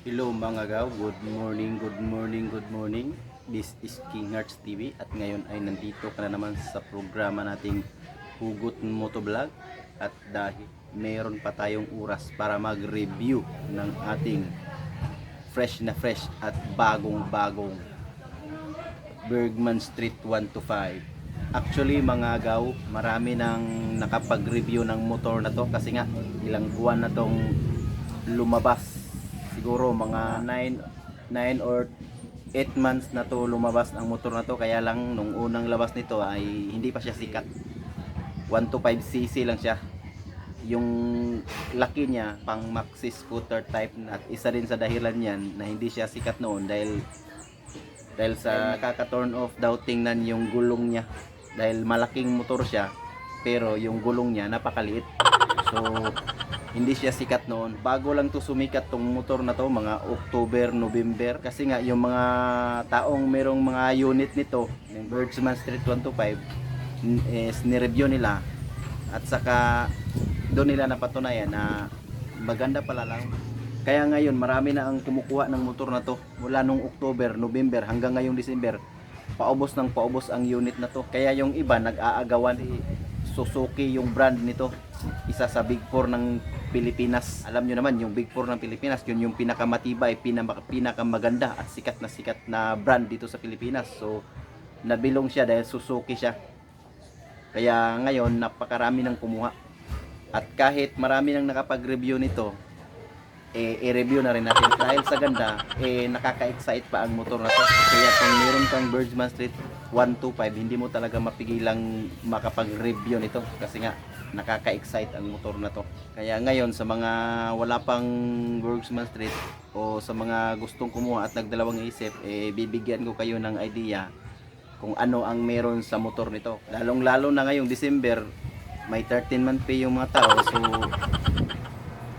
Hello mga gaw, good morning, good morning, good morning. This is King Hearts TV at ngayon ay nandito ka na naman sa programa nating Hugot Motovlog. At dahil meron pa tayong oras para mag-review ng ating fresh na fresh at bagong-bagong Bergman Street 1 to 5. Actually mga gaw, marami nang nakapag-review ng motor na to kasi nga ilang buwan na tong lumabas. Siguro mga 9 or 8 months na to lumabas ang motor na to, kaya lang nung unang labas nito ay hindi pa siya sikat. 125cc lang siya. Yung laki niya pang maxi scooter type, at isa din sa dahilan niyan na hindi siya sikat noon dahil sa kaka-turn off daw tingnan yung gulong niya, dahil malaking motor siya pero yung gulong niya napakaliit. So hindi siya sikat noon. Bago lang to sumikat tong motor na to, mga October, November. Kasi nga yung mga taong merong mga unit nito, yung Bergman Street 125, is ni-review nila. At saka doon nila napatunayan na maganda pala lang. Kaya ngayon marami na ang kumukuha ng motor na to. Mula nung October, November hanggang ngayong December, paubos ng paubos ang unit na to. Kaya yung iba nag-aagawan, Suzuki yung brand nito, isa sa Big 4 ng Pilipinas. Alam nyo naman yung Big 4 ng Pilipinas, yun yung pinakamatibay, pinakamaganda at sikat na brand dito sa Pilipinas. So nabilong siya dahil Suzuki siya. Kaya ngayon napakarami ng kumuha. At kahit marami nang nakapag-review nito, i-review na rin natin dahil sa ganda, nakaka-excite pa ang motor na to. Kaya kung meron kang Bergman Street 125, hindi mo talaga mapigilang makapag-review nito kasi nga nakaka-excite ang motor na to. Kaya ngayon sa mga wala pang Bergman Street o sa mga gustong kumuha at nagdalawang isip, bibigyan ko kayo ng idea kung ano ang meron sa motor nito. Lalong lalo na ngayong December, may 13-month pay yung mga tao. So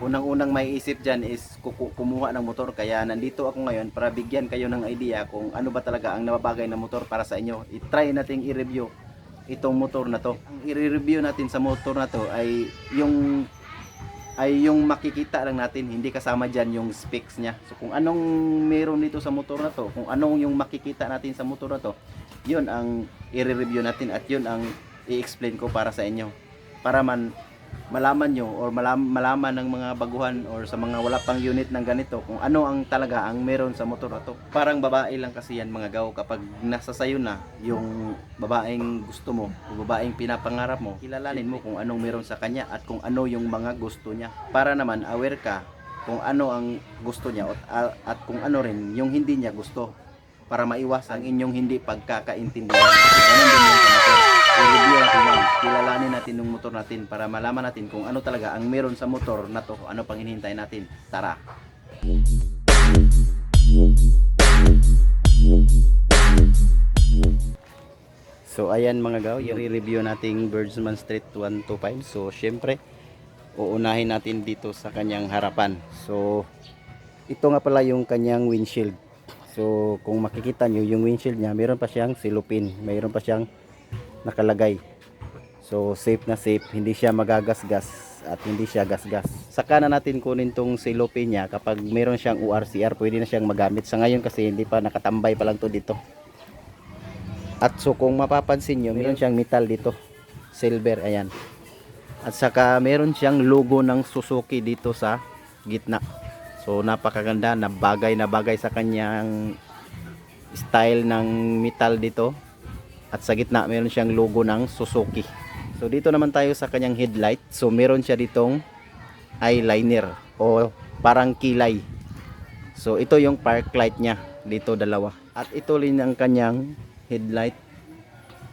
unang-unang may isip dyan is kumuha ng motor. Kaya nandito ako ngayon para bigyan kayo ng idea kung ano ba talaga ang nababagay na motor para sa inyo. I-try nating i-review itong motor na to. Ang i-review natin sa motor na to ay yung makikita lang natin, hindi kasama dyan yung specs nya. So kung anong meron dito sa motor na to, kung anong yung makikita natin sa motor na to, yun ang i-review natin at yun ang i-explain ko para sa inyo. Para malaman nyo or malaman ng mga baguhan or sa mga wala pang unit ng ganito kung ano ang talaga ang meron sa motor na to. Parang babae lang kasi yan mga gaw, kapag nasa sayo na yung babaeng gusto mo o babaeng pinapangarap mo, kilalanin mo kung anong meron sa kanya at kung ano yung mga gusto niya, para naman aware ka kung ano ang gusto niya at kung ano rin yung hindi niya gusto, para maiwasan inyong hindi pagkakaintindihan. Ganun din yung motor. I-review natin yan, kilalanin natin yung motor natin para malaman natin kung ano talaga ang meron sa motor na to, ano pang hinihintay natin. Tara! So ayan mga gaw, i-review nating Bergman Street 125. So syempre uunahin natin dito sa kanyang harapan. So ito nga pala yung kanyang windshield. So kung makikita nyo yung windshield nya, mayroon pa siyang silupin, mayroon pa siyang nakalagay. So safe na safe, hindi siya magagasgas at hindi siya gasgas. Saka na natin kunin tong silupin niya kapag meron siyang ORCR, pwede na siyang magamit. Sa ngayon kasi hindi pa, nakatambay pa lang to dito. At so kung mapapansin nyo, meron siyang metal dito, silver, ayan. At saka meron siyang logo ng Suzuki dito sa gitna. So napakaganda, na bagay sa kanyang style ng metal dito. At sa gitna meron siyang logo ng Suzuki. So dito naman tayo sa kanyang headlight. So meron siya ditong eyeliner o parang kilay. So ito yung park light niya, dito dalawa. At ito rin ang kanyang headlight.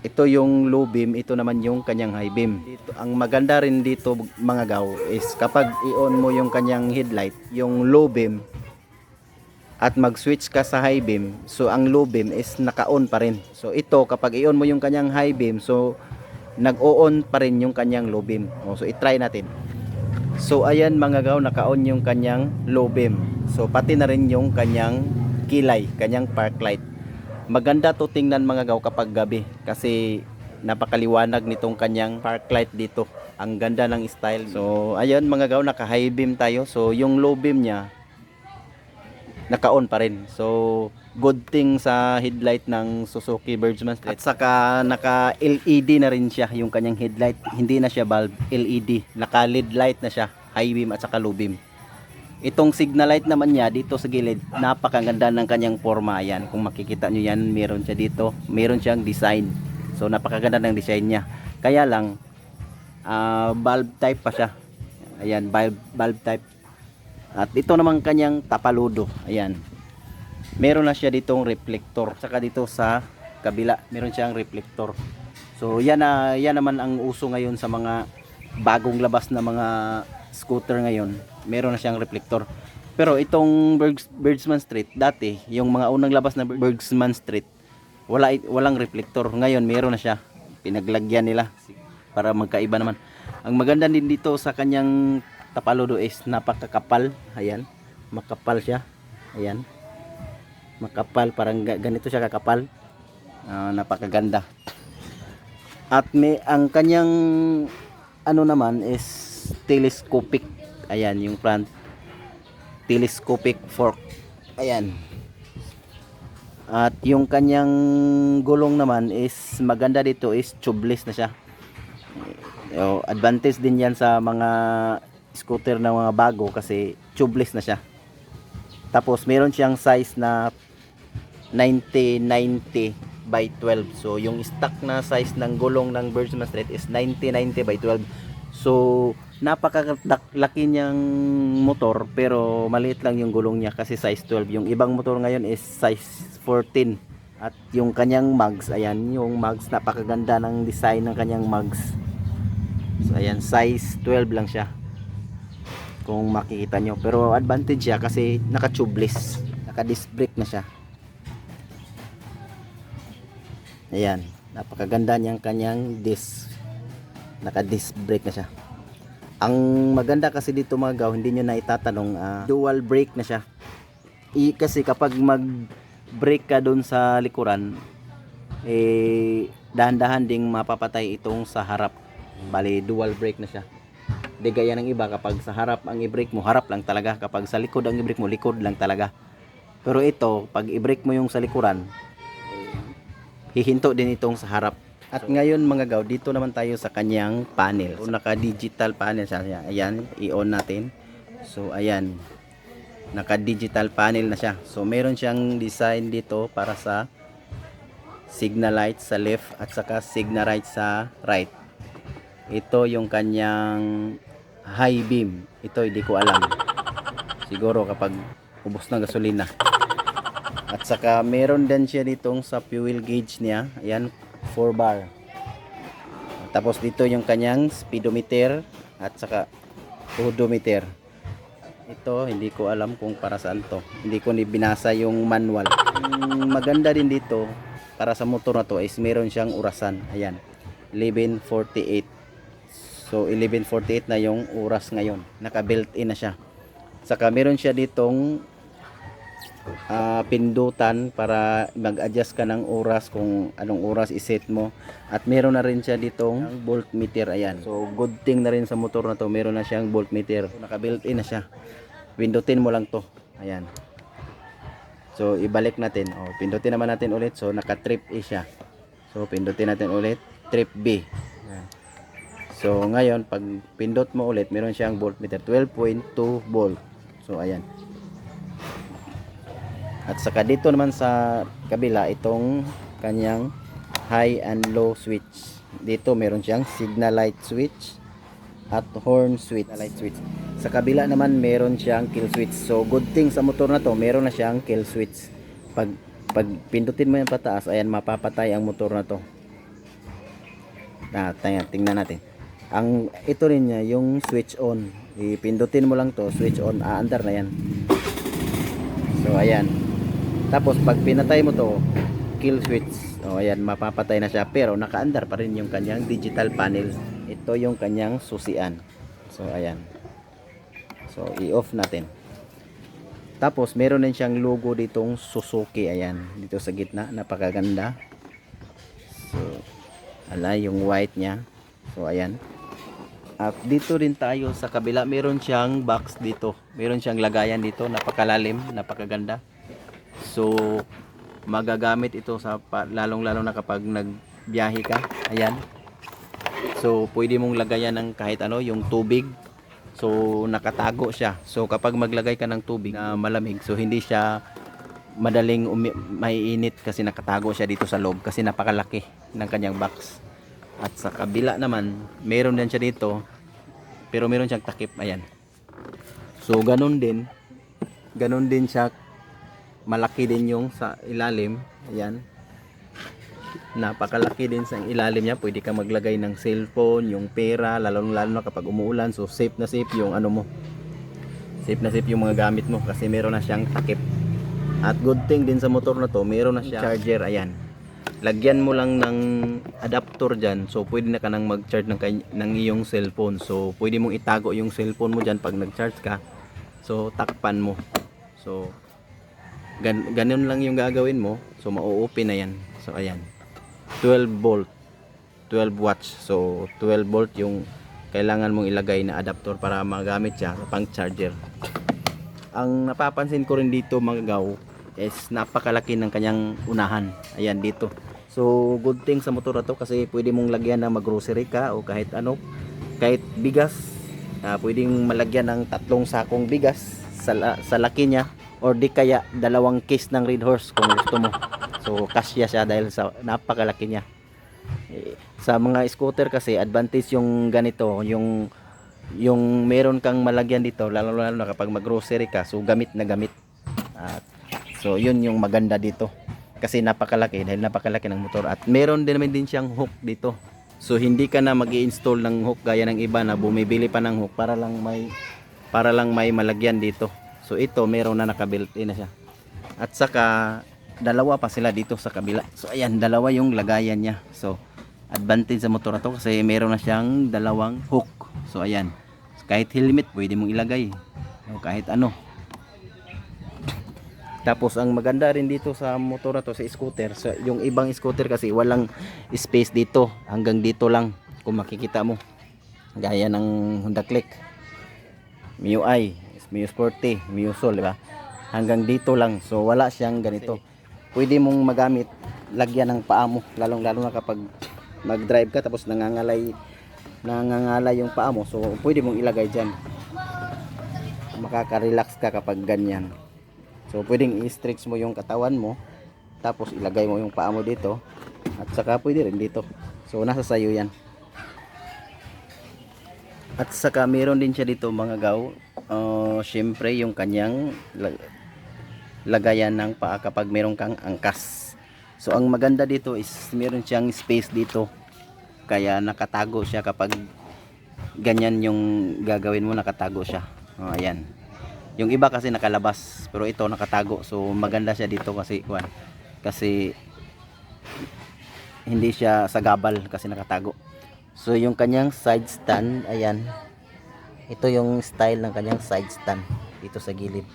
Ito yung low beam, ito naman yung kanyang high beam. Dito, ang maganda rin dito mga gaw is kapag i-on mo yung kanyang headlight, yung low beam, at mag-switch ka sa high beam, so ang low beam is naka-on pa rin. So ito kapag i-on mo yung kanyang high beam, so nag-o-on pa rin yung kanyang low beam. So i-try natin. So ayan mga gaw, naka-on yung kanyang low beam. So pati na rin yung kanyang kilay, kanyang park light. Maganda to tingnan mga gaw kapag gabi kasi napakaliwanag nitong kanyang park light dito. Ang ganda ng style. So ayan mga gaw, naka high beam tayo. So yung low beam niya naka-on pa rin. So good thing sa headlight ng Suzuki Bergsman Street. At saka naka LED na rin siya yung kanyang headlight. Hindi na siya bulb, LED. Naka LED light na siya, high beam at saka low beam. Itong signal light naman niya dito sa gilid, napakaganda ng kanyang forma. Yan, kung makikita nyo yan, meron siya dito, meron siyang design. So napakaganda ng design niya. Kaya lang bulb type pa siya. Ayan, bulb type. At ito naman kanyang tapaludo. Ayan, meron na siya ditong reflector. Saka dito sa kabila meron siyang reflector. So yan naman ang uso ngayon sa mga bagong labas na mga scooter ngayon. Meron na siyang reflector. Pero itong Bergsman Street, dati yung mga unang labas na Bergsman Street, walang reflector. Ngayon meron na siya, pinaglagyan nila para magkaiba naman. Ang maganda din dito sa kanyang tapaludo is napakakapal. Ayan, makapal siya. Ayan, makapal, parang ganito siya kakapal. Napakaganda. At ang kanyang ano naman is telescopic. Ayan, yung front telescopic fork. Ayan. At yung kanyang gulong naman is maganda dito is tubeless na siya. Advantage din yan sa mga scooter na mga bago kasi tubeless na siya. Tapos meron siyang size na 90-90 by 12. So yung stock na size ng gulong ng Bergsman Street is 90-90 by 12. So napakalaki niyang motor pero maliit lang yung gulong niya kasi size 12. Yung ibang motor ngayon is size 14. At yung kanyang mags, ayan, yung mags, napakaganda ng design ng kanyang mags. So ayan, size 12 lang siya kung makikita nyo. Pero advantage siya kasi naka-tubeless, naka-disc brake na siya. Ayan, napakaganda niyang kanyang disc, naka-disc brake na siya. Ang maganda kasi dito mga gaw, hindi nyo na itatanong, dual brake na siya. Kasi kapag mag-brake ka doon sa likuran, dahan-dahan ding mapapatay itong sa harap. Bali, dual brake na siya. Di gaya ng iba, kapag sa harap ang i-brake mo, harap lang talaga. Kapag sa likod ang i-brake mo, likod lang talaga. Pero ito, pag i-brake mo yung sa likuran, hihinto din itong sa harap. At ngayon mga gaw, dito naman tayo sa kanyang panel. So, naka-digital panel siya. Ayan, i-on natin. So ayan, naka-digital panel na siya. So meron siyang design dito para sa signal light sa left at saka signal light sa right. Ito yung kanyang high beam. Ito hindi ko alam. Siguro kapag ubos ng gasolina. At saka meron din siya ditong sa fuel gauge niya. Ayan, 4 bar. Tapos dito yung kanyang speedometer at saka odometer. Ito hindi ko alam kung para saan to. Hindi ko ni binasa yung manual. Maganda din dito para sa motor na to is meron siyang orasan. Ayan, 11:48. So 11:48 na yung oras ngayon. Naka built-in na siya. Saka meron siya ditong pindutan para mag-adjust ka ng oras kung anong oras iset mo. At meron na rin siya ditong voltmeter. Ayan, so good thing na rin sa motor na to, meron na siyang voltmeter. So, naka built-in na siya. Pindutin mo lang to. Ayan, so ibalik natin. Pindutin naman natin ulit. So naka trip A siya. So pindutin natin ulit, trip B. Ayan. So ngayon pag pindot mo ulit, meron siyang voltmeter, 12.2 volt. So ayan. At saka dito naman sa kabila, itong kanyang high and low switch. Dito meron siyang signal light switch at horn switch. Light switch. Sa kabila naman meron siyang kill switch. So good thing sa motor na to, meron na siyang kill switch. Pag pindutin mo yan pataas, ayan, mapapatay ang motor na to. Tingnan natin. Ito rin niya, yung switch on. Ipindutin mo lang to, switch on, aandar na yan. So ayan. Tapos pag pinatay mo to, kill switch. Ayan, mapapatay na siya pero nakaandar pa rin yung kanyang digital panel. Ito yung kanyang susian. So ayan. So i-off natin. Tapos meron din siyang logo ditong Suzuki. Ayan, dito sa gitna, napakaganda. So yung white niya. So ayan. At dito rin tayo sa kabila, meron siyang box dito. Meron siyang lagayan dito, napakalalim, napakaganda. So magagamit ito sa lalong-lalo na kapag nagbiyahe ka. Ayan. So pwede mong lagayan ng kahit ano, yung tubig. So nakatago siya. So kapag maglagay ka ng tubig na malamig, so hindi siya madaling maiinit kasi nakatago siya dito sa loob kasi napakalaki ng kanyang box. At sa kabila naman, meron din siya dito, pero meron siyang takip. Ayan. So ganun din siya, malaki din yung sa ilalim. Ayan, napakalaki din sa ilalim niya. Pwede ka maglagay ng cellphone, yung pera, lalo na kapag umuulan. So safe na safe yung ano mo, safe na safe yung mga gamit mo kasi meron na siyang takip. At good thing din sa motor na to, meron na siyang charger. Ayan, lagyan mo lang ng adapter dyan, so pwede na ka nang mag-charge ng iyong cellphone. So pwede mong itago yung cellphone mo dyan pag nag-charge ka, so takpan mo. So ganun lang yung gagawin mo, so mau-open na yan. So ayan, 12 volt 12 watts, so 12 volt yung kailangan mong ilagay na adapter para magamit siya sa pang charger. Ang napapansin ko rin dito mga gaw is napakalaki ng kanyang unahan. Ayan dito. So good thing sa motor na to kasi pwede mong lagyan na mag-grocery ka o kahit ano, kahit bigas. Pwedeng malagyan ng 3 sakong bigas sa laki niya, or di kaya 2 case ng Red Horse kung gusto mo. So kasya siya dahil sa napakalaki niya. Sa mga scooter kasi advantage yung ganito, yung meron kang malagyan dito, lalo na kapag mag-grocery ka, so gamit na gamit. So yun yung maganda dito kasi napakalaki, dahil napakalaki ng motor. At meron din naman din siyang hook dito, so hindi ka na mag-i-install ng hook gaya ng iba na bumibili pa ng hook para lang may malagyan dito. So ito meron na naka-built-in na siya. At saka dalawa pa sila dito sa kabila. So ayan, dalawa yung lagayan niya. So advantage sa motor na to kasi meron na siyang 2 hook. So ayan, kahit helmet pwede mong ilagay o kahit ano. Tapos ang maganda rin dito sa motor na to, sa scooter, so yung ibang scooter kasi walang space dito, hanggang dito lang kung makikita mo, gaya ng Honda Click, MIUI, Mio Sporty, Mio Soul, diba? Hanggang dito lang, so wala siyang ganito. Pwede mong magamit, lagyan ng paa mo, lalo na kapag mag-drive ka tapos nangangalay yung paa mo, so pwede mong ilagay dyan, makaka-relax ka kapag ganyan. So pwedeng i-stretch mo yung katawan mo, tapos ilagay mo yung paa mo dito, at saka pwede rin dito. So nasa sayo yan. At saka meron din siya dito mga gaw, syempre yung kanyang lagayan ng paa kapag meron kang angkas. So ang maganda dito is meron siyang space dito, kaya nakatago siya kapag ganyan yung gagawin mo, nakatago siya. Ayan. Yung iba kasi nakalabas, pero ito nakatago. So maganda siya dito kasi hindi siya sagabal kasi nakatago. So yung kanyang side stand, ayan. Ito yung style ng kanyang side stand dito sa gilid.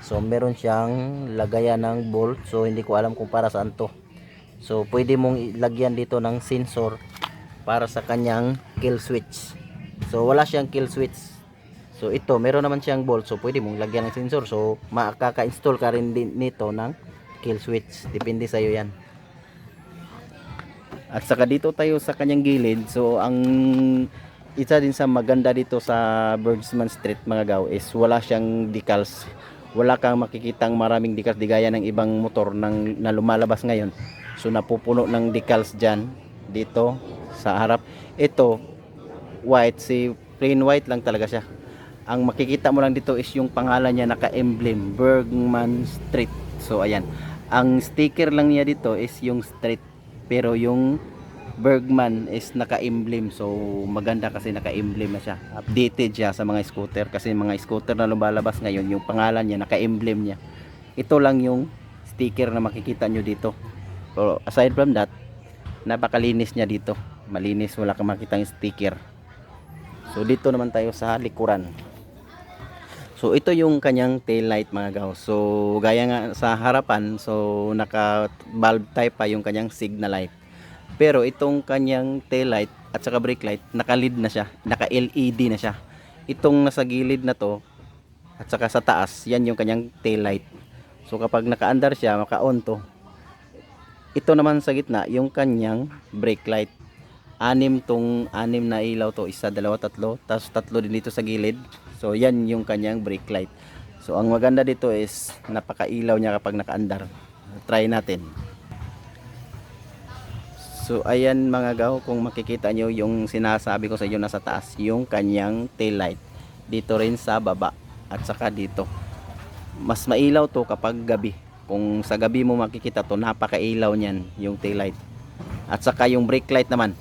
So meron siyang lagayan ng bolt. So hindi ko alam kung para saan to. So pwede mong ilagyan dito ng sensor para sa kanyang kill switch. So wala siyang kill switch. So ito meron naman siyang bolt, so pwede mong lagyan ng sensor. So makaka-install ka rin din nito ng kill switch, depende sa iyo yan. At saka dito tayo sa kanyang gilid. So ang isa din sa maganda dito sa Birdsman Street mga gaw is wala siyang decals. Wala kang makikitang maraming decals di gaya ng ibang motor na lumalabas ngayon. So napupuno ng decals dyan dito sa harap. Ito white, plain white lang talaga siya. Ang makikita mo lang dito is yung pangalan niya naka-emblem, Bergman Street. So ayan, ang sticker lang niya dito is yung street, pero yung Bergman is naka-emblem. So maganda kasi naka-emblem na siya. Updated siya sa mga scooter kasi mga scooter na lumalabas ngayon, yung pangalan niya naka-emblem niya. Ito lang yung sticker na makikita nyo dito. Pero aside from that, napakalinis niya dito. Malinis, wala kang makitang sticker. So dito naman tayo sa likuran. So ito yung kanyang tail light mga gaw. So gaya nga sa harapan, so naka bulb type pa yung kanyang signal light. Pero itong kanyang tail light at saka brake light, naka-LED na siya, naka-LED na siya. Itong nasa gilid na to at saka sa taas, yan yung kanyang tail light. So kapag naka-andar siya, maka-on to. Ito naman sa gitna, yung kanyang brake light. Anim na ilaw to, isa, dalawa, tatlo, tapos tatlo din dito sa gilid. So yan yung kanyang brake light. So ang maganda dito is napaka-ilaw niya kapag naka-andar. Try natin. So ayan mga gaw, kung makikita nyo yung sinasabi ko sa inyo nasa taas, yung kanyang tail light. Dito rin sa baba at saka dito. Mas mailaw to kapag gabi. Kung sa gabi mo makikita to, napakailaw niyan yung tail light. At saka yung brake light naman.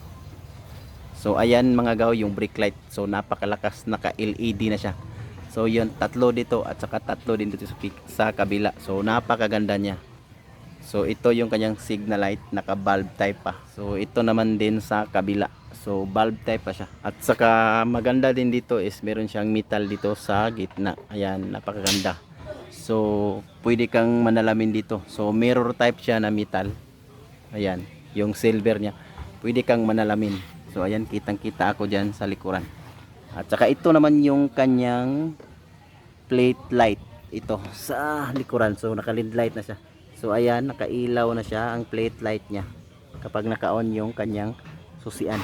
So ayan mga gaw, yung brake light. So napakalakas, naka-LED na siya. So yun, tatlo dito at saka tatlo din dito sa kabila. So napakaganda niya. So ito yung kanyang signal light, naka bulb type pa. So ito naman din sa kabila. So bulb type pa siya. At saka maganda din dito is meron siyang metal dito sa gitna. Ayan, napakaganda. So pwede kang manalamin dito. So mirror type siya na metal. Ayan, yung silver niya. Pwede kang manalamin. So ayan, kitang-kita ako diyan sa likuran. At saka ito naman yung kanyang plate light. Ito sa likuran. So naka-LED light na siya. So ayan, nakailaw na siya ang plate light niya kapag naka-on yung kanyang susian.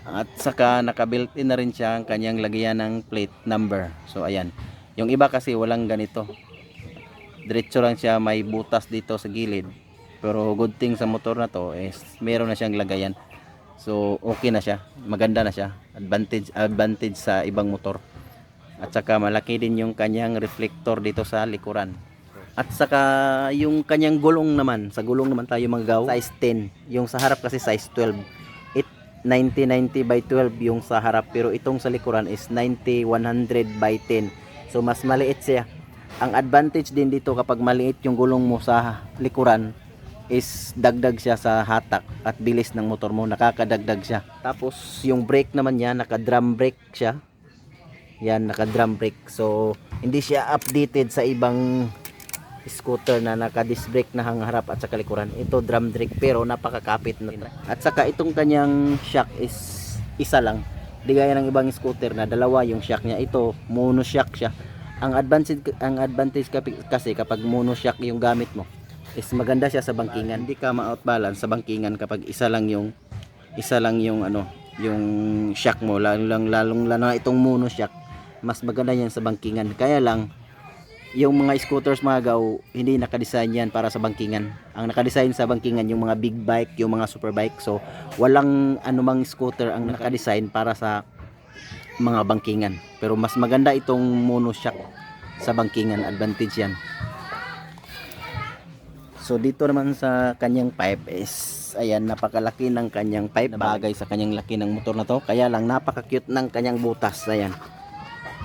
At saka naka-built-in na rin siya ang kanyang lagyan ng plate number. So ayan. Yung iba kasi walang ganito. Diretso lang siya, may butas dito sa gilid. Pero good thing sa motor na to is meron na siyang lagayan. So okay na siya, maganda na siya. Advantage sa ibang motor. At saka malaki din yung kanyang reflector dito sa likuran. At saka yung kanyang gulong naman, sa gulong naman tayo magaw, size 10. Yung sa harap kasi size 12. 90 by 12 yung sa harap, pero itong sa likuran is 90 100 by 10. So mas maliit siya. Ang advantage din dito kapag maliit yung gulong mo sa likuran is dagdag siya sa hatak at bilis ng motor mo, nakakadagdag siya. Tapos yung brake naman niya, naka drum brake siya. Yan, naka drum brake. So hindi siya updated sa ibang scooter na naka disc brake na harap at saka likuran. Ito drum brake pero napakakapit na. At saka itong kanyang shock is isa lang. Di gaya ng ibang scooter na dalawa yung shock niya. Ito mono shock siya. Ang advantage kasi kapag mono shock yung gamit mo is maganda siya sa bangkingan. Hindi ka ma-outbalance sa bangkingan kapag isa lang yung yung shock mo, lalong lalo itong mono shock. Mas maganda yan sa bangkingan. Kaya lang yung mga scooters mga gaw, hindi nakadesign yan para sa bangkingan. Ang nakadesign sa bangkingan yung mga big bike, yung mga super bike. So walang anumang scooter ang nakadesign para sa mga bangkingan. Pero mas maganda itong monoshock sa bangkingan, advantage yan. So dito naman sa kanyang pipe is ayan, napakalaki ng kanyang pipe, bagay sa kanyang laki ng motor na to. Kaya lang napaka-cute ng kanyang butas. Ayan.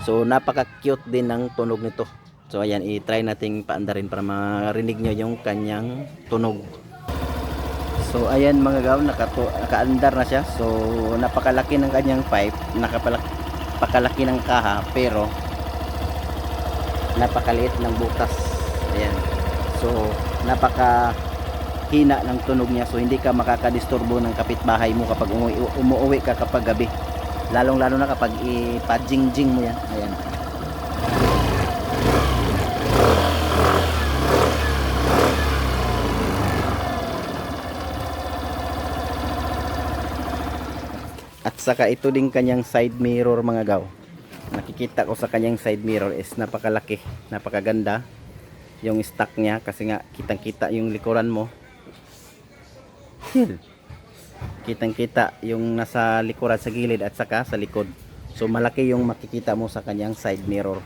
So napaka-cute din ng tunog nito. So ayan, i-try nating paandarin para marinig nyo yung kanyang tunog. So ayan mga gaw, nakaandar na siya. So napakalaki ng kanyang pipe, napakalaki ng kaha, pero napakaliit ng butas. Ayan. So napakahina ng tunog niya. So hindi ka makakadisturbo ng kapitbahay mo kapag umuwi ka kapag gabi. Lalong lalo na kapag ipa-jing-jing mo yan. Ayan. At saka ito din kanyang side mirror mga gaw. Nakikita ko sa kanyang side mirror is napakalaki, napakaganda yung stock niya kasi nga kitang-kita yung likuran mo. Kitang-kita yung nasa likuran sa gilid at saka sa likod. So malaki yung makikita mo sa kanyang side mirror.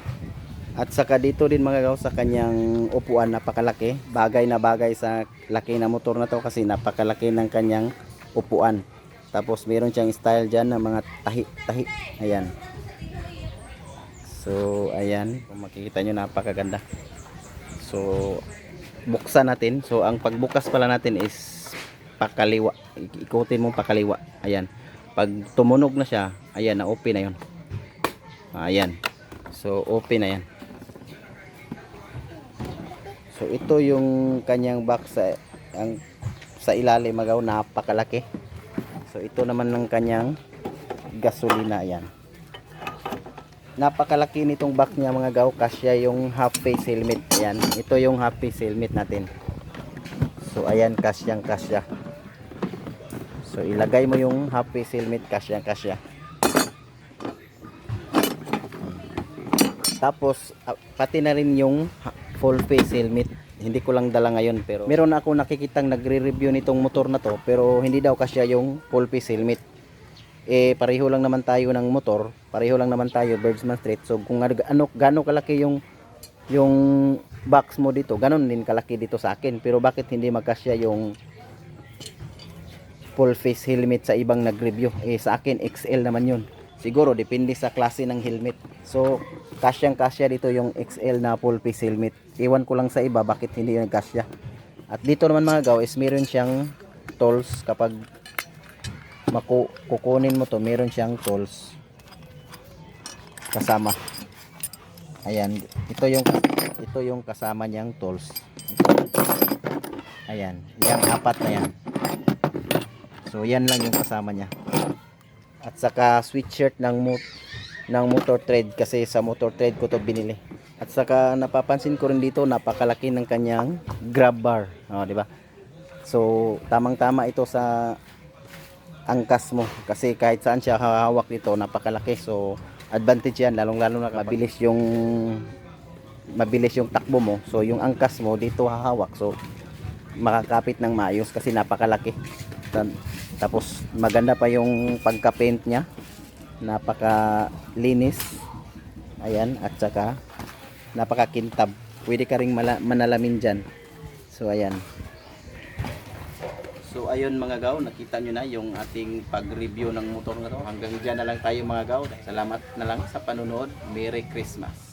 At saka dito din mga gaw sa kanyang upuan, napakalaki. Bagay na bagay sa laki na motor na to kasi napakalaki ng kanyang upuan. Tapos meron siyang style dyan ng mga tahi-tahi. Ayan. So ayan, kung makikita nyo, napakaganda. So buksan natin. So ang pagbukas pala natin is pakaliwa. Ikutin mo pakaliwa. Ayan. Pag tumunog na siya, ayan, na-open na yun. Ayan. So open na yan. So ito yung kanyang box, ang sa ilalim mga gaw, napakalaki. So ito naman ng kanyang gasolina, yan. Napakalaki nitong back niya mga gaw, kasya yung half face helmet. Ayan, ito yung half face helmet natin. So ayan, kasyang kasya. So ilagay mo yung half face helmet, kasyang kasya. Tapos pati na rin yung full face helmet. Hindi ko lang dala ngayon, pero meron ako nakikitang nagre-review nitong motor na to, pero hindi daw kasya yung full face helmet. Pareho lang naman tayo ng motor, pareho lang naman tayo Birdsman Street. So kung gaano kalaki yung box mo dito, ganon din kalaki dito sa akin. Pero bakit hindi magkasya yung full face helmet sa ibang nag-review? Sa akin XL naman yun. Siguro depende sa klase ng helmet. So kasyang kasya dito yung XL na full face helmet. Iwan ko lang sa iba bakit hindi yung kasya. At dito naman mga gaw is meron siyang tools. Kapag kukunin mo to, meron siyang tools kasama. Ayan, ito yung kasama niyang tools. Ayan, yung apat na yan. So yan lang yung kasama niya. At saka sweatshirt ng motor trade, kasi sa motor trade ko to binili. At saka napapansin ko rin dito, napakalaki ng kanyang grab bar, di ba? So tamang-tama ito sa angkas mo, kasi kahit saan siya hawak dito, napakalaki. So advantage yan, lalong-lalo na mabilis yung takbo mo. So yung angkas mo dito hahawak, so makakapit ng maayos kasi napakalaki. Tapos maganda pa yung pagka-paint niya, napakalinis. Ayan, at saka napakakintab. Pwede ka ring manalamin dyan. So ayan. So ayun mga gaw, nakita nyo na yung ating pag-review ng motor na to. Hanggang dyan na lang tayo mga gaw. Salamat na lang sa panonood. Merry Christmas.